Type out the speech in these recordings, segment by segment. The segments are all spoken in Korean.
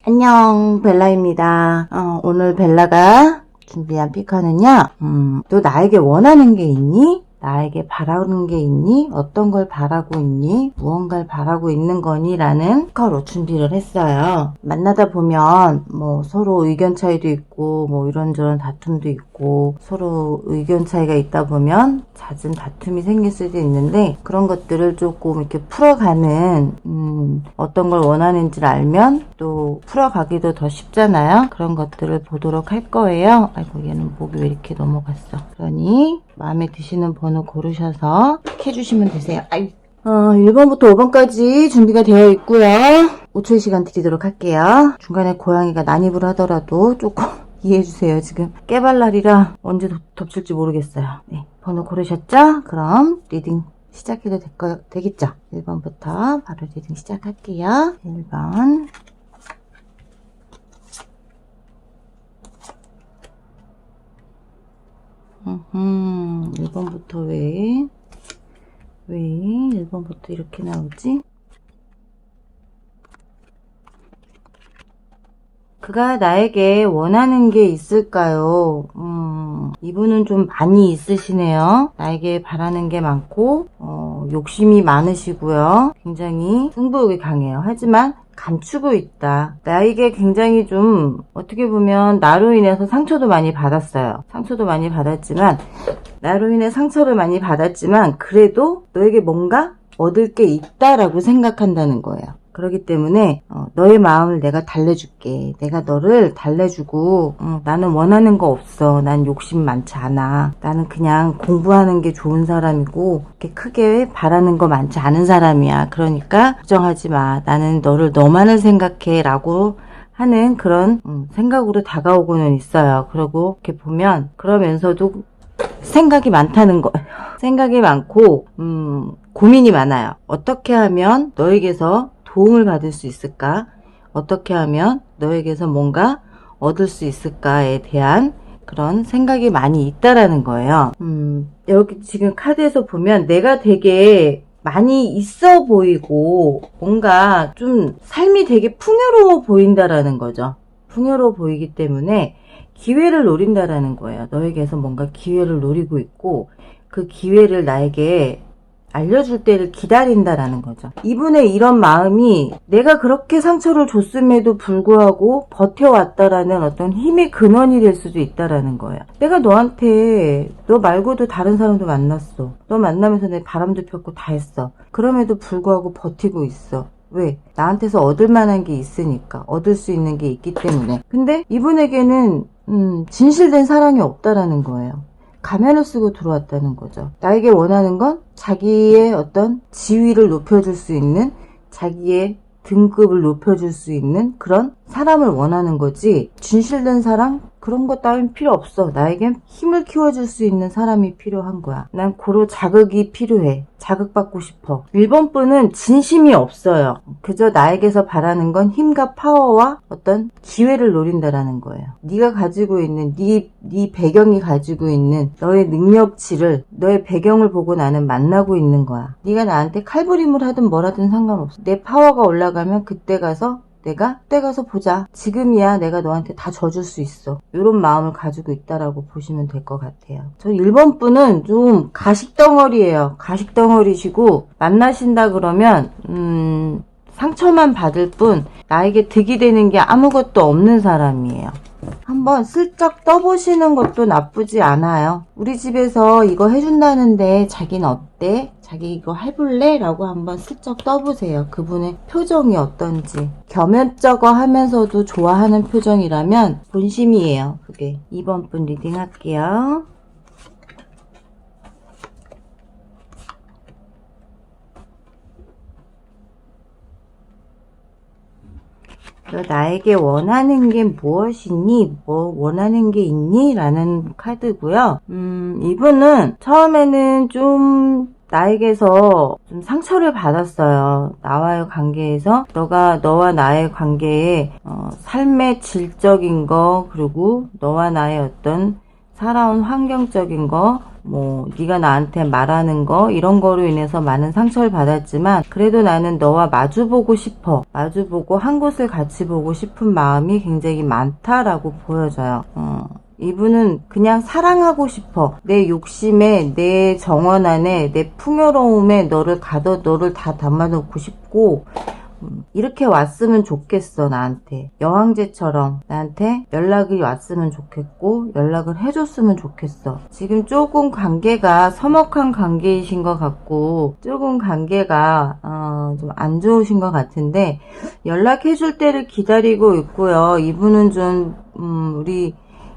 안녕, 벨라입니다. 오늘 벨라가 준비한 피카는요, 또 나에게 원하는 게 있니? 나에게 바라는 게 있니? 어떤 걸 바라고 있니? 무언가를 바라고 있는 거니? 라는 피카로 준비를 했어요. 만나다 보면 뭐 서로 의견 차이도 있고 뭐 이런저런 다툼도 있고 서로 의견 차이가 있다 보면 잦은 다툼이 생길 수도 있는데 그런 것들을 조금 이렇게 풀어가는 어떤 걸 원하는지를 알면 또 풀어가기도 더 쉽잖아요. 그런 것들을 보도록 할 거예요. 아이고 얘는 목이 왜 이렇게 넘어갔어. 그러니 마음에 드시는 번호 고르셔서 해주시면 되세요. 1번부터 5번까지 준비가 되어 있고요. 5초의 시간 드리도록 할게요. 중간에 고양이가 난입을 하더라도 조금 이해해주세요. 지금 깨발랄이라 언제 덮칠지 모르겠어요. 네, 번호 고르셨죠? 그럼 리딩 시작해도 되겠죠? 1번부터 바로 리딩 시작할게요. 1번 1번부터 왜 1번부터 이렇게 나오지? 그가 나에게 원하는 게 있을까요? 이분은 좀 많이 있으시네요. 나에게 바라는 게 많고 욕심이 많으시고요. 굉장히 승부욕이 강해요. 하지만 감추고 있다. 나에게 굉장히 좀 어떻게 보면 나로 인해서 상처도 많이 받았어요. 상처도 많이 받았지만 나로 인해 상처를 많이 받았지만 그래도 너에게 뭔가 얻을 게 있다라고 생각한다는 거예요. 그렇기 때문에 너의 마음을 내가 달래줄게. 내가 너를 달래주고 나는 원하는 거 없어. 난 욕심 많지 않아. 나는 그냥 공부하는 게 좋은 사람이고 그렇게 크게 바라는 거 많지 않은 사람이야. 그러니까 걱정하지 마. 나는 너를 너만을 생각해 라고 하는 그런 생각으로 다가오고는 있어요. 그러고 이렇게 보면 그러면서도 생각이 많다는 거예요. 생각이 많고 고민이 많아요. 어떻게 하면 너에게서 도움을 받을 수 있을까? 어떻게 하면 너에게서 뭔가 얻을 수 있을까에 대한 그런 생각이 많이 있다라는 거예요. 여기 지금 카드에서 보면 내가 되게 많이 있어 보이고 뭔가 좀 삶이 되게 풍요로워 보인다라는 거죠. 풍요로워 보이기 때문에 기회를 노린다라는 거예요. 너에게서 뭔가 기회를 노리고 있고 그 기회를 나에게 알려줄 때를 기다린다라는 거죠. 이분의 이런 마음이 내가 그렇게 상처를 줬음에도 불구하고 버텨왔다라는 어떤 힘의 근원이 될 수도 있다라는 거예요. 내가 너한테 너 말고도 다른 사람도 만났어. 너 만나면서 내 바람도 폈고 다 했어. 그럼에도 불구하고 버티고 있어. 왜? 나한테서 얻을 만한 게 있으니까. 얻을 수 있는 게 있기 때문에. 근데 이분에게는 진실된 사랑이 없다라는 거예요. 가면을 쓰고 들어왔다는 거죠. 나에게 원하는 건 자기의 어떤 지위를 높여줄 수 있는, 자기의 등급을 높여줄 수 있는 그런 사람을 원하는 거지, 진실된 사랑? 그런 거 따윈 필요 없어. 나에겐 힘을 키워줄 수 있는 사람이 필요한 거야. 난 고로 자극이 필요해. 자극받고 싶어. 1번 분은 진심이 없어요. 그저 나에게서 바라는 건 힘과 파워와 어떤 기회를 노린다라는 거예요. 네가 가지고 있는 네 배경이 가지고 있는 너의 능력치를, 너의 배경을 보고 나는 만나고 있는 거야. 네가 나한테 칼부림을 하든 뭘 하든 상관없어. 내 파워가 올라가면 그때 가서 보자. 지금이야 내가 너한테 다 져줄 수 있어. 이런 마음을 가지고 있다라고 보시면 될 것 같아요. 저 1번 분은 좀 가식덩어리예요. 가식덩어리시고 만나신다 그러면 상처만 받을 뿐 나에게 득이 되는 게 아무것도 없는 사람이에요. 한번 슬쩍 떠보시는 것도 나쁘지 않아요. 우리 집에서 이거 해준다는데 자기는 어때? 자기 이거 해볼래? 라고 한번 슬쩍 떠보세요. 그분의 표정이 어떤지. 겸연쩍어 하면서도 좋아하는 표정이라면 본심이에요. 그게 2번 분 리딩 할게요. 너 나에게 원하는 게 무엇이니? 뭐 원하는 게 있니? 라는 카드고요. 이분은 처음에는 좀 나에게서 좀 상처를 받았어요. 나와의 관계에서 너와 나의 관계에 삶의 질적인 거, 그리고 너와 나의 어떤 살아온 환경적인 거, 뭐 네가 나한테 말하는 거 이런 거로 인해서 많은 상처를 받았지만 그래도 나는 너와 마주보고 싶어. 마주보고 한 곳을 같이 보고 싶은 마음이 굉장히 많다라고 보여져요. 이분은 그냥 사랑하고 싶어. 내 욕심에, 내 정원 안에, 내 풍요로움에 너를 다 담아놓고 싶고, 이렇게 왔으면 좋겠어, 나한테. 여왕제처럼 나한테 연락이 왔으면 좋겠고, 연락을 해줬으면 좋겠어. 지금 조금 관계가 서먹한 관계이신 것 같고, 조금 관계가, 좀 안 좋으신 것 같은데, 연락해줄 때를 기다리고 있고요. 이분은 좀, 우리,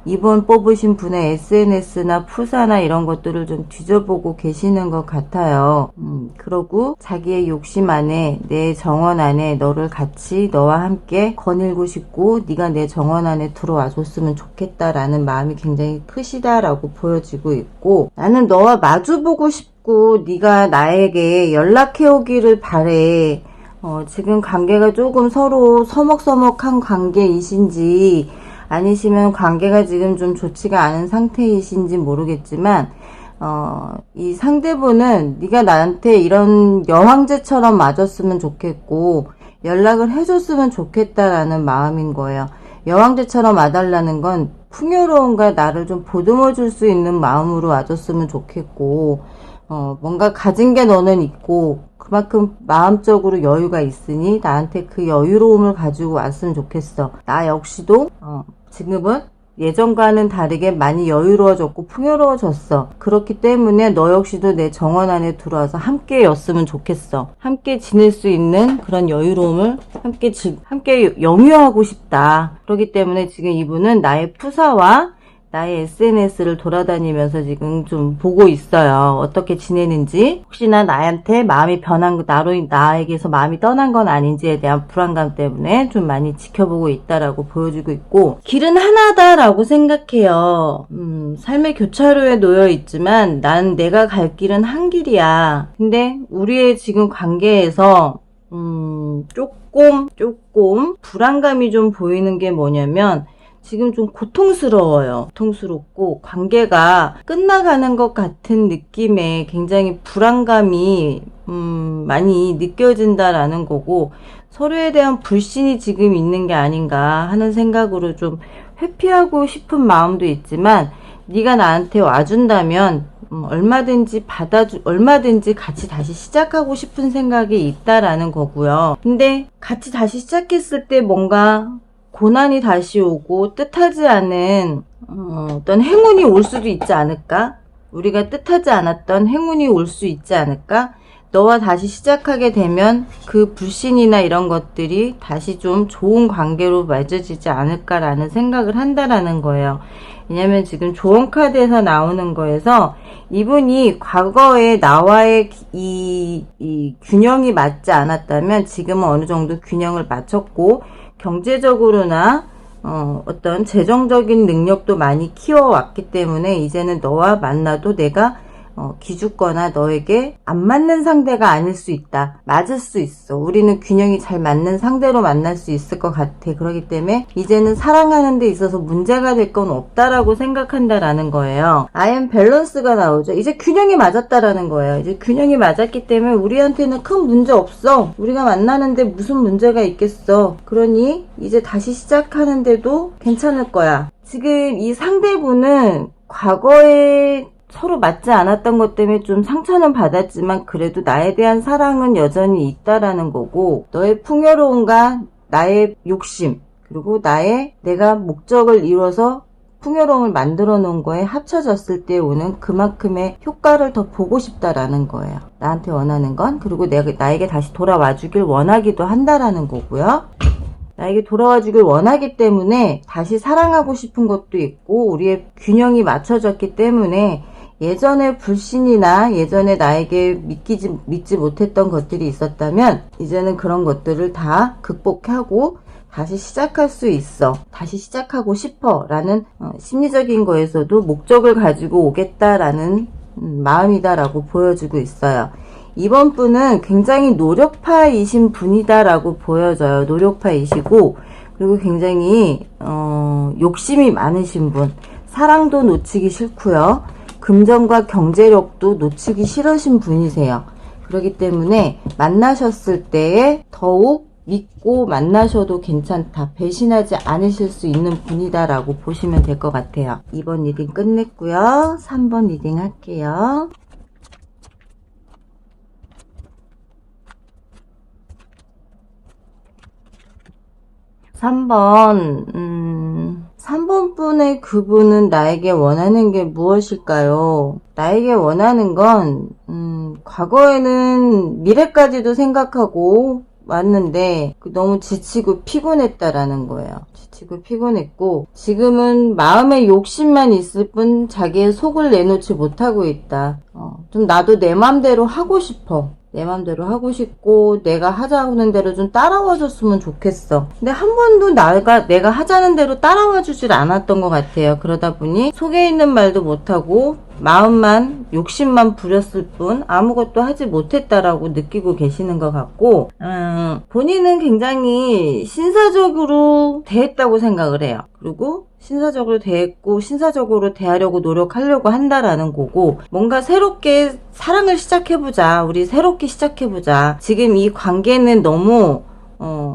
이번 뽑으신 분의 SNS나 푸사나 이런 것들을 좀 뒤져보고 계시는 것 같아요. 그러고 자기의 욕심 안에 내 정원 안에 너를 같이 너와 함께 거닐고 싶고 네가 내 정원 안에 들어와 줬으면 좋겠다라는 마음이 굉장히 크시다라고 보여지고 있고 나는 너와 마주보고 싶고 네가 나에게 연락해 오기를 바래. 지금 관계가 조금 서로 서먹서먹한 관계이신지 아니시면 관계가 지금 좀 좋지가 않은 상태이신지 모르겠지만 이 상대분은 네가 나한테 이런 여왕제처럼 맞았으면 좋겠고 연락을 해줬으면 좋겠다라는 마음인 거예요. 여왕제처럼 와달라는 건 풍요로움과 나를 좀 보듬어 줄 수 있는 마음으로 와줬으면 좋겠고 뭔가 가진 게 너는 있고 그만큼 마음적으로 여유가 있으니 나한테 그 여유로움을 가지고 왔으면 좋겠어. 나 역시도 지금은 예전과는 다르게 많이 여유로워졌고 풍요로워졌어. 그렇기 때문에 너 역시도 내 정원 안에 들어와서 함께였으면 좋겠어. 함께 지낼 수 있는 그런 여유로움을 함께 영유하고 싶다. 그렇기 때문에 지금 이분은 나의 푸사와 나의 SNS를 돌아다니면서 지금 좀 보고 있어요. 어떻게 지내는지. 혹시나 나한테 마음이 변한, 나에게서 마음이 떠난 건 아닌지에 대한 불안감 때문에 좀 많이 지켜보고 있다라고 보여주고 있고, 길은 하나다라고 생각해요. 삶의 교차로에 놓여 있지만, 내가 갈 길은 한 길이야. 근데, 우리의 지금 관계에서, 조금, 불안감이 좀 보이는 게 뭐냐면, 지금 좀 고통스러워요. 고통스럽고 관계가 끝나가는 것 같은 느낌에 굉장히 불안감이 많이 느껴진다라는 거고 서로에 대한 불신이 지금 있는 게 아닌가 하는 생각으로 좀 회피하고 싶은 마음도 있지만 네가 나한테 와준다면 얼마든지 같이 다시 시작하고 싶은 생각이 있다라는 거고요. 근데 같이 다시 시작했을 때 뭔가 고난이 다시 오고 뜻하지 않은 어떤 행운이 올 수도 있지 않을까? 우리가 뜻하지 않았던 행운이 올 수 있지 않을까? 너와 다시 시작하게 되면 그 불신이나 이런 것들이 다시 좀 좋은 관계로 맺어지지 않을까라는 생각을 한다라는 거예요. 왜냐면 지금 조언 카드에서 나오는 거에서 이분이 과거에 나와의 이 균형이 맞지 않았다면 지금은 어느 정도 균형을 맞췄고 경제적으로나 어떤 재정적인 능력도 많이 키워왔기 때문에 이제는 너와 만나도 내가 기죽거나 너에게 안 맞는 상대가 아닐 수 있다. 맞을 수 있어. 우리는 균형이 잘 맞는 상대로 만날 수 있을 것 같아. 그렇기 때문에 이제는 사랑하는 데 있어서 문제가 될 건 없다라고 생각한다라는 거예요. I am balance가 나오죠. 이제 균형이 맞았다라는 거예요. 이제 균형이 맞았기 때문에 우리한테는 큰 문제 없어. 우리가 만나는데 무슨 문제가 있겠어. 그러니 이제 다시 시작하는데도 괜찮을 거야. 지금 이 상대분은 과거에 서로 맞지 않았던 것 때문에 좀 상처는 받았지만 그래도 나에 대한 사랑은 여전히 있다라는 거고 너의 풍요로움과 나의 욕심 그리고 내가 목적을 이뤄서 풍요로움을 만들어 놓은 거에 합쳐졌을 때 오는 그만큼의 효과를 더 보고 싶다라는 거예요. 나한테 원하는 건 그리고 나에게 다시 돌아와 주길 원하기도 한다라는 거고요. 나에게 돌아와 주길 원하기 때문에 다시 사랑하고 싶은 것도 있고 우리의 균형이 맞춰졌기 때문에 예전의 불신이나 예전에 나에게 믿지 못했던 것들이 있었다면 이제는 그런 것들을 다 극복하고 다시 시작할 수 있어. 다시 시작하고 싶어 라는 심리적인 거에서도 목적을 가지고 오겠다라는 마음이다라고 보여주고 있어요. 이번 분은 굉장히 노력파이신 분이다라고 보여져요. 노력파이시고 그리고 굉장히 욕심이 많으신 분. 사랑도 놓치기 싫고요. 금전과 경제력도 놓치기 싫으신 분이세요. 그렇기 때문에 만나셨을 때에 더욱 믿고 만나셔도 괜찮다. 배신하지 않으실 수 있는 분이다라고 보시면 될 것 같아요. 2번 리딩 끝냈고요. 3번 리딩 할게요. 3번 분의 그분은 나에게 원하는 게 무엇일까요? 나에게 원하는 건, 과거에는 미래까지도 생각하고 왔는데, 너무 지치고 피곤했다라는 거예요. 지치고 피곤했고, 지금은 마음의 욕심만 있을 뿐 자기의 속을 내놓지 못하고 있다. 좀 나도 내 맘대로 하고 싶어. 내 맘대로 하고 싶고 내가 하자는 대로 좀 따라와 줬으면 좋겠어. 근데 한 번도 내가 하자는 대로 따라와 주질 않았던 것 같아요. 그러다 보니 속에 있는 말도 못하고 마음만 욕심만 부렸을 뿐 아무것도 하지 못했다라고 느끼고 계시는 것 같고, 본인은 굉장히 신사적으로 대했다고 생각을 해요. 그리고 신사적으로 대했고 신사적으로 대하려고 노력하려고 한다라는 거고, 뭔가 새롭게 사랑을 시작해보자, 우리 새롭게 시작해보자. 지금 이 관계는 너무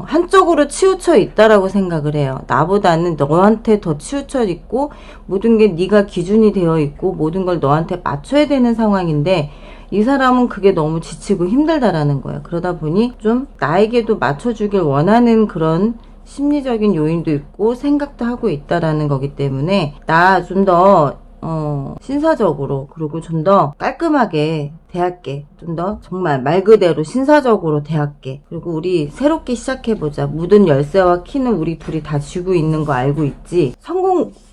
한쪽으로 치우쳐 있다라고 생각을 해요. 나보다는 너한테 더 치우쳐 있고 모든 게 네가 기준이 되어 있고 모든 걸 너한테 맞춰야 되는 상황인데, 이 사람은 그게 너무 지치고 힘들다라는 거예요. 그러다 보니 좀 나에게도 맞춰주길 원하는 그런 심리적인 요인도 있고 생각도 하고 있다라는 거기 때문에 나 좀 더 신사적으로, 그리고 좀 더 깔끔하게 대할게. 좀 더 정말 말 그대로 신사적으로 대할게. 그리고 우리 새롭게 시작해보자. 묻은 열쇠와 키는 우리 둘이 다 쥐고 있는 거 알고 있지?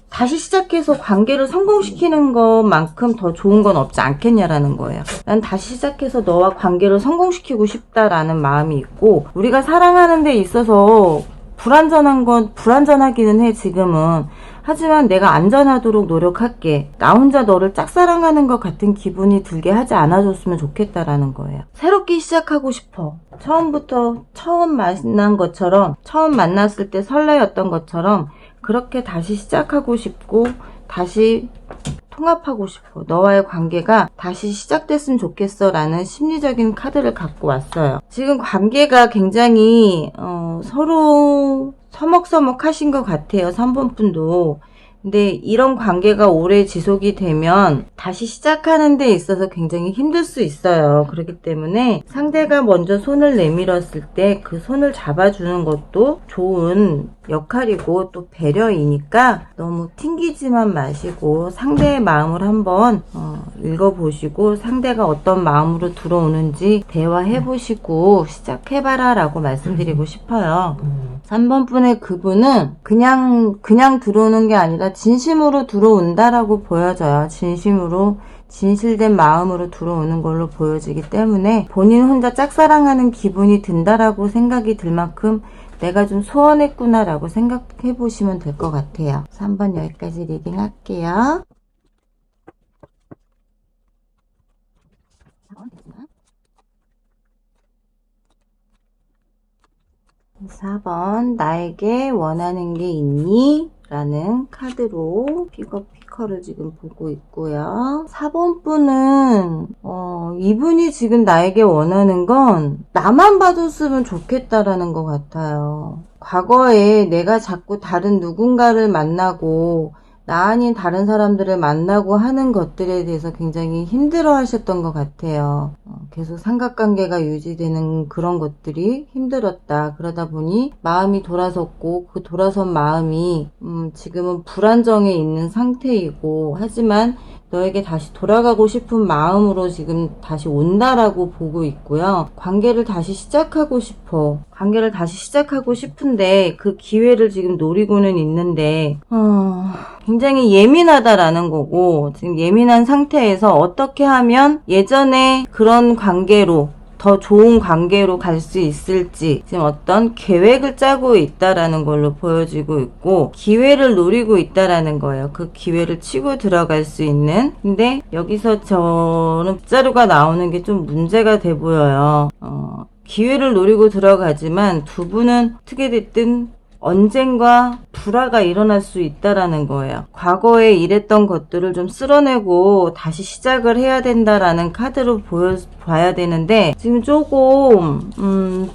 다시 시작해서 관계를 성공시키는 것만큼 더 좋은 건 없지 않겠냐라는 거예요. 난 다시 시작해서 너와 관계를 성공시키고 싶다라는 마음이 있고, 우리가 사랑하는 데 있어서 불안전한 건 불안전하기는 해 지금은. 하지만 내가 안전하도록 노력할게. 나 혼자 너를 짝사랑하는 것 같은 기분이 들게 하지 않아줬으면 좋겠다라는 거예요. 새롭게 시작하고 싶어. 처음부터 처음 만난 것처럼, 처음 만났을 때 설레였던 것처럼 그렇게 다시 시작하고 싶고 다시 통합하고 싶어. 너와의 관계가 다시 시작됐으면 좋겠어 라는 심리적인 카드를 갖고 왔어요. 지금 관계가 굉장히 서로 서먹서먹하신 것 같아요. 3번 분도. 근데 이런 관계가 오래 지속이 되면 다시 시작하는 데 있어서 굉장히 힘들 수 있어요. 그렇기 때문에 상대가 먼저 손을 내밀었을 때 그 손을 잡아주는 것도 좋은 역할이고 또 배려이니까 너무 튕기지만 마시고 상대의 마음을 한번 읽어보시고 상대가 어떤 마음으로 들어오는지 대화해보시고 시작해봐라 라고 말씀드리고 싶어요. 3번 분의 그분은 그냥 들어오는 게 아니라 진심으로 들어온다라고 보여져요. 진심으로, 진실된 마음으로 들어오는 걸로 보여지기 때문에 본인 혼자 짝사랑하는 기분이 든다라고 생각이 들 만큼 내가 좀 소원했구나 라고 생각해 보시면 될 것 같아요. 3번 여기까지 리딩 할게요. 4번 나에게 원하는 게 있니? 라는 카드로 피커를 지금 보고 있고요. 4번 분은 이분이 지금 나에게 원하는 건 나만 봐줬으면 좋겠다라는 것 같아요. 과거에 내가 자꾸 다른 누군가를 만나고 나 아닌 다른 사람들을 만나고 하는 것들에 대해서 굉장히 힘들어 하셨던 것 같아요. 계속 삼각관계가 유지되는 그런 것들이 힘들었다. 그러다 보니 마음이 돌아섰고 그 돌아선 마음이 지금은 불안정해 있는 상태이고, 하지만 너에게 다시 돌아가고 싶은 마음으로 지금 다시 온다라고 보고 있고요. 관계를 다시 시작하고 싶어. 관계를 다시 시작하고 싶은데 그 기회를 지금 노리고는 있는데 굉장히 예민하다라는 거고, 지금 예민한 상태에서 어떻게 하면 예전에 그런 관계로 더 좋은 관계로 갈 수 있을지 지금 어떤 계획을 짜고 있다라는 걸로 보여지고 있고, 기회를 노리고 있다라는 거예요. 그 기회를 치고 들어갈 수 있는. 근데 여기서 저는 빗자루가 나오는 게 좀 문제가 돼 보여요. 기회를 노리고 들어가지만 두 분은 어떻게 됐든 언젠가 불화가 일어날 수 있다라는 거예요. 과거에 일했던 것들을 좀 쓸어내고 다시 시작을 해야 된다라는 카드로 보여봐야 되는데 지금 조금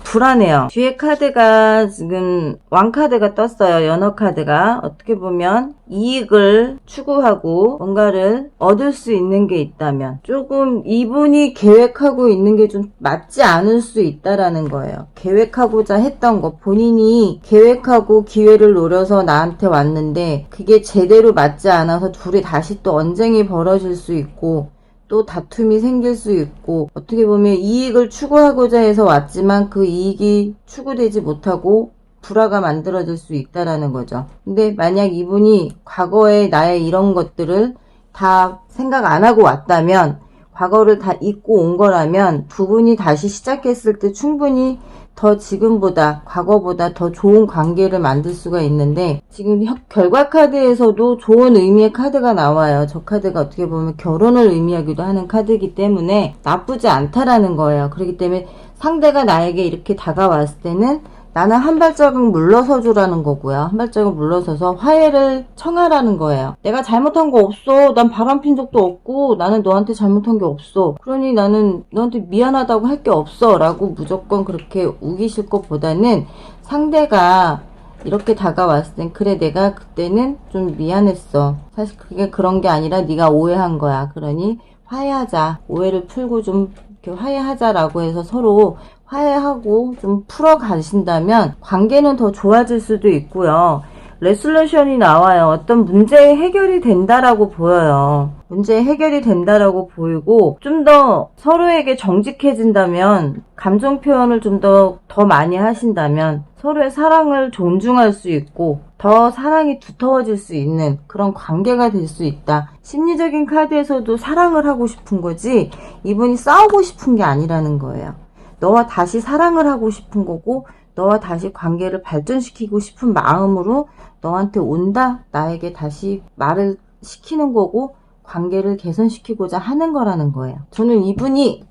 불안해요. 뒤에 카드가 지금 왕카드가 떴어요. 연어 카드가. 어떻게 보면 이익을 추구하고 뭔가를 얻을 수 있는 게 있다면 조금 이분이 계획하고 있는 게 좀 맞지 않을 수 있다라는 거예요. 계획하고자 했던 거 본인이 계획하고 기회를 노려서 나한테 왔는데 그게 제대로 맞지 않아서 둘이 다시 또 언쟁이 벌어질 수 있고 또 다툼이 생길 수 있고 어떻게 보면 이익을 추구하고자 해서 왔지만 그 이익이 추구되지 못하고 불화가 만들어질 수 있다라는 거죠. 근데 만약 이분이 과거에 나의 이런 것들을 다 생각 안 하고 왔다면 과거를 다 잊고 온 거라면 두 분이 다시 시작했을 때 충분히 더 지금보다 과거보다 더 좋은 관계를 만들 수가 있는데 지금 결과 카드에서도 좋은 의미의 카드가 나와요. 저 카드가 어떻게 보면 결혼을 의미하기도 하는 카드이기 때문에 나쁘지 않다라는 거예요. 그렇기 때문에 상대가 나에게 이렇게 다가왔을 때는 나는 한 발자국 물러서 주라는 거고요. 한 발자국 물러서서 화해를 청하라는 거예요. 내가 잘못한 거 없어. 난 바람핀 적도 없고 나는 너한테 잘못한 게 없어. 그러니 나는 너한테 미안하다고 할 게 없어 라고 무조건 그렇게 우기실 것보다는 상대가 이렇게 다가왔을 땐 그래 내가 그때는 좀 미안했어. 사실 그게 그런 게 아니라 네가 오해한 거야. 그러니 화해하자. 오해를 풀고 좀 이렇게 화해하자라고 해서 서로 화해하고 좀 풀어 가신다면 관계는 더 좋아질 수도 있고요. 레솔루션이 나와요. 어떤 문제 해결이 된다라고 보여요. 문제 해결이 된다라고 보이고 좀 더 서로에게 정직해진다면 감정 표현을 좀 더 많이 하신다면 서로의 사랑을 존중할 수 있고 더 사랑이 두터워질 수 있는 그런 관계가 될 수 있다. 심리적인 카드에서도 사랑을 하고 싶은 거지 이분이 싸우고 싶은 게 아니라는 거예요. 너와 다시 사랑을 하고 싶은 거고 너와 다시 관계를 발전시키고 싶은 마음으로 너한테 온다. 나에게 다시 말을 시키는 거고 관계를 개선시키고자 하는 거라는 거예요. 저는 이분이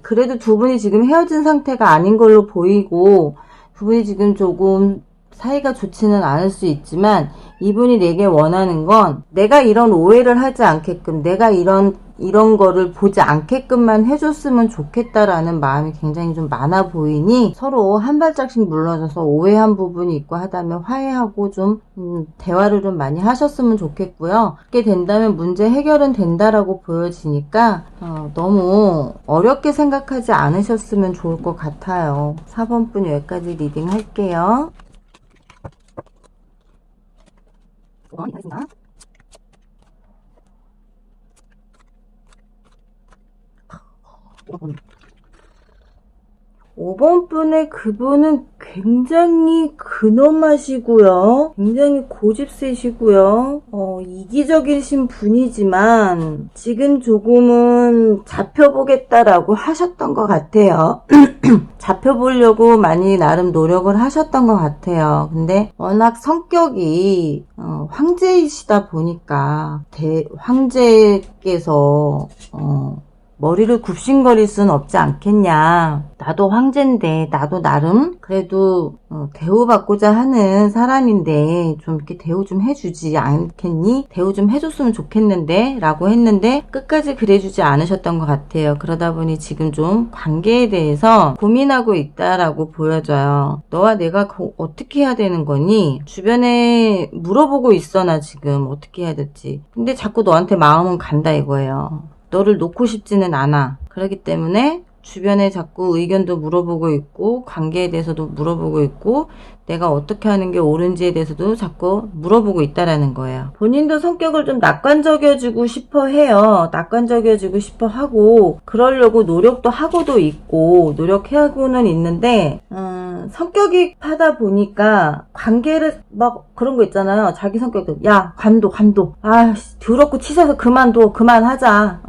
그래도 두 분이 지금 헤어진 상태가 아닌 걸로 보이고 두 분이 지금 조금 사이가 좋지는 않을 수 있지만 이분이 내게 원하는 건 내가 이런 오해를 하지 않게끔 내가 이런 거를 보지 않게끔만 해줬으면 좋겠다라는 마음이 굉장히 좀 많아 보이니 서로 한 발짝씩 물러져서 오해한 부분이 있고 하다면 화해하고 좀 대화를 좀 많이 하셨으면 좋겠고요. 그렇게 된다면 문제 해결은 된다라고 보여지니까 너무 어렵게 생각하지 않으셨으면 좋을 것 같아요. 4번 분 여기까지 리딩 할게요. 하겠습니다. 5번 분의 그분은 굉장히 근엄하시고요. 굉장히 고집세시고요. 이기적이신 분이지만 지금 조금은 잡혀보겠다라고 하셨던 것 같아요. 잡혀보려고 많이 나름 노력을 하셨던 것 같아요. 근데 워낙 성격이 황제이시다 보니까 황제께서 머리를 굽신거릴 순 없지 않겠냐. 나도 황제인데 나도 나름 그래도 대우받고자 하는 사람인데 좀 이렇게 대우 좀 해주지 않겠니? 대우 좀 해줬으면 좋겠는데 라고 했는데 끝까지 그래주지 않으셨던 것 같아요. 그러다 보니 지금 좀 관계에 대해서 고민하고 있다라고 보여져요. 너와 내가 어떻게 해야 되는 거니? 주변에 물어보고 있어. 나 지금 어떻게 해야 될지. 근데 자꾸 너한테 마음은 간다 이거예요. 너를 놓고 싶지는 않아. 그렇기 때문에 주변에 자꾸 의견도 물어보고 있고 관계에 대해서도 물어보고 있고 내가 어떻게 하는 게 옳은지에 대해서도 자꾸 물어보고 있다라는 거예요. 본인도 성격을 좀 낙관적여주고 싶어 해요. 낙관적여주고 싶어 하고 그러려고 노력도 하고도 있고 노력해하고는 있는데 성격이 하다 보니까 관계를 막 그런 거 있잖아요. 자기 성격도 야 관둬 더럽고 치사해서 그만둬 그만하자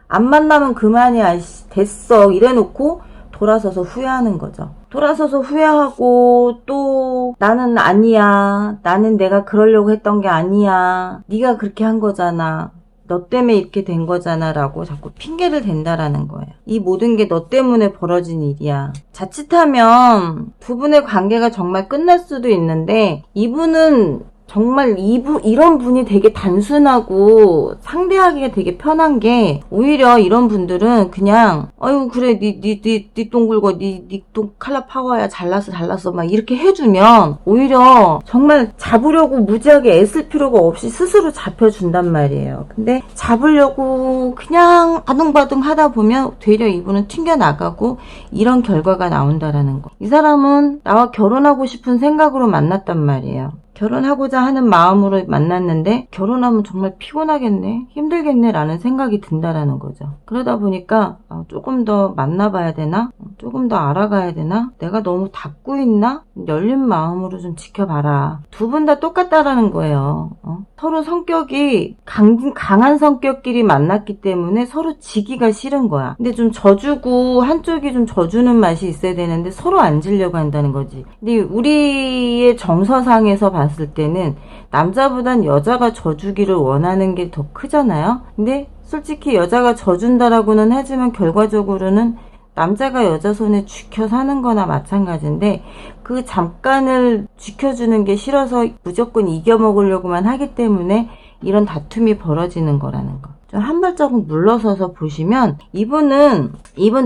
안 만나면 그만이야 됐어 이래놓고 돌아서서 후회하는 거죠. 돌아서서 후회하고 또 나는 아니야. 나는 내가 그러려고 했던 게 아니야. 네가 그렇게 한 거잖아. 너 때문에 이렇게 된 거잖아 라고 자꾸 핑계를 댄다라는 거예요. 이 모든 게 너 때문에 벌어진 일이야. 자칫하면 두 분의 관계가 정말 끝날 수도 있는데, 이분은 정말 이런 분이 되게 단순하고 상대하기가 되게 편한 게, 오히려 이런 분들은 그냥 아유 그래 네 똥 굵어 네 똥 칼라 파워야 잘났어 막 이렇게 해주면 오히려 정말 잡으려고 무지하게 애쓸 필요가 없이 스스로 잡혀준단 말이에요. 근데 잡으려고 그냥 아둥바둥 하다 보면 되려 이분은 튕겨나가고 이런 결과가 나온다라는 거. 이 사람은 나와 결혼하고 싶은 생각으로 만났단 말이에요. 결혼하고자 하는 마음으로 만났는데 결혼하면 정말 피곤하겠네, 힘들겠네 라는 생각이 든다라는 거죠. 그러다 보니까 조금 더 만나봐야 되나? 조금 더 알아가야 되나? 내가 너무 닫고 있나? 열린 마음으로 좀 지켜봐라. 두 분 다 똑같다라는 거예요. 서로 성격이 강한 성격끼리 만났기 때문에 서로 지기가 싫은 거야. 근데 좀 져주고 한쪽이 좀 져주는 맛이 있어야 되는데 서로 안 지려고 한다는 거지. 근데 우리의 정서상에서 봤을 때는 남자보단 여자가 져주기를 원하는 게 더 크잖아요. 근데 솔직히 여자가 져준다라고는 하지만 결과적으로는 남자가 여자 손에 쥐켜 사는 거나 마찬가지인데, 그 잠깐을 쥐켜주는 게 싫어서 무조건 이겨먹으려고만 하기 때문에 이런 다툼이 벌어지는 거라는 거. 좀 한 발자국 물러서서 보시면 이분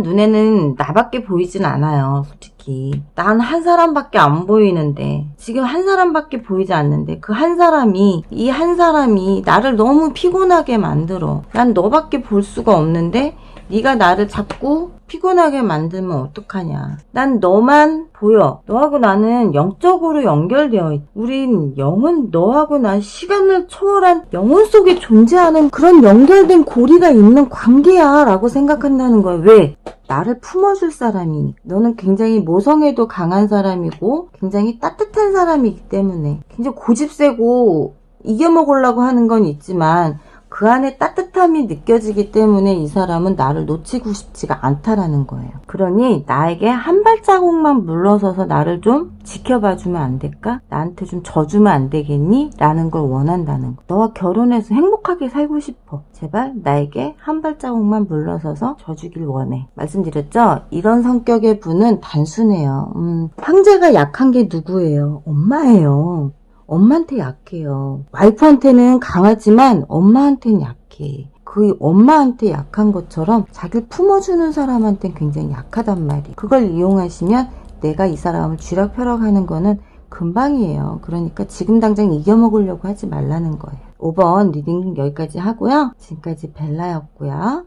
눈에는 나밖에 보이진 않아요. 솔직히 난 한 사람밖에 안 보이는데, 지금 한 사람밖에 보이지 않는데 그 이 한 사람이 나를 너무 피곤하게 만들어. 난 너밖에 볼 수가 없는데 네가 나를 자꾸 피곤하게 만들면 어떡하냐. 난 너만 보여. 너하고 나는 영적으로 연결되어 있. 우린 영은 너하고 나 시간을 초월한 영혼 속에 존재하는 그런 연결된 고리가 있는 관계야 라고 생각한다는 거야. 왜? 나를 품어줄 사람이. 너는 굉장히 모성애도 강한 사람이고 굉장히 따뜻한 사람이기 때문에 굉장히 고집세고 이겨먹으려고 하는 건 있지만 그 안에 따뜻함이 느껴지기 때문에 이 사람은 나를 놓치고 싶지가 않다라는 거예요. 그러니 나에게 한 발자국만 물러서서 나를 좀 지켜봐주면 안 될까? 나한테 좀 져주면 안 되겠니? 라는 걸 원한다는 거. 너와 결혼해서 행복하게 살고 싶어. 제발 나에게 한 발자국만 물러서서 져주길 원해. 말씀드렸죠? 이런 성격의 분은 단순해요. 황제가 약한 게 누구예요? 엄마예요. 엄마한테 약해요. 와이프한테는 강하지만 엄마한테는 약해. 그 엄마한테 약한 것처럼 자기를 품어주는 사람한테는 굉장히 약하단 말이에요. 그걸 이용하시면 내가 이 사람을 쥐락펴락하는 거는 금방이에요. 그러니까 지금 당장 이겨먹으려고 하지 말라는 거예요. 5번 리딩 여기까지 하고요. 지금까지 벨라였고요.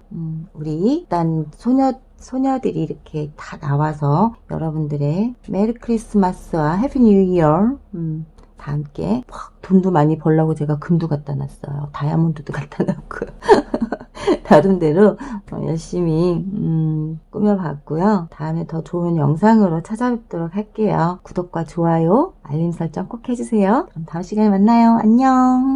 우리 일단 소녀들이 이렇게 다 나와서 여러분들의 메리 크리스마스와 해피 뉴 이어 다 함께 돈도 많이 벌려고 제가 금도 갖다 놨어요. 다이아몬드도 갖다 놨고 나름대로 열심히 꾸며봤고요. 다음에 더 좋은 영상으로 찾아뵙도록 할게요. 구독과 좋아요, 알림 설정 꼭 해주세요. 그럼 다음 시간에 만나요. 안녕.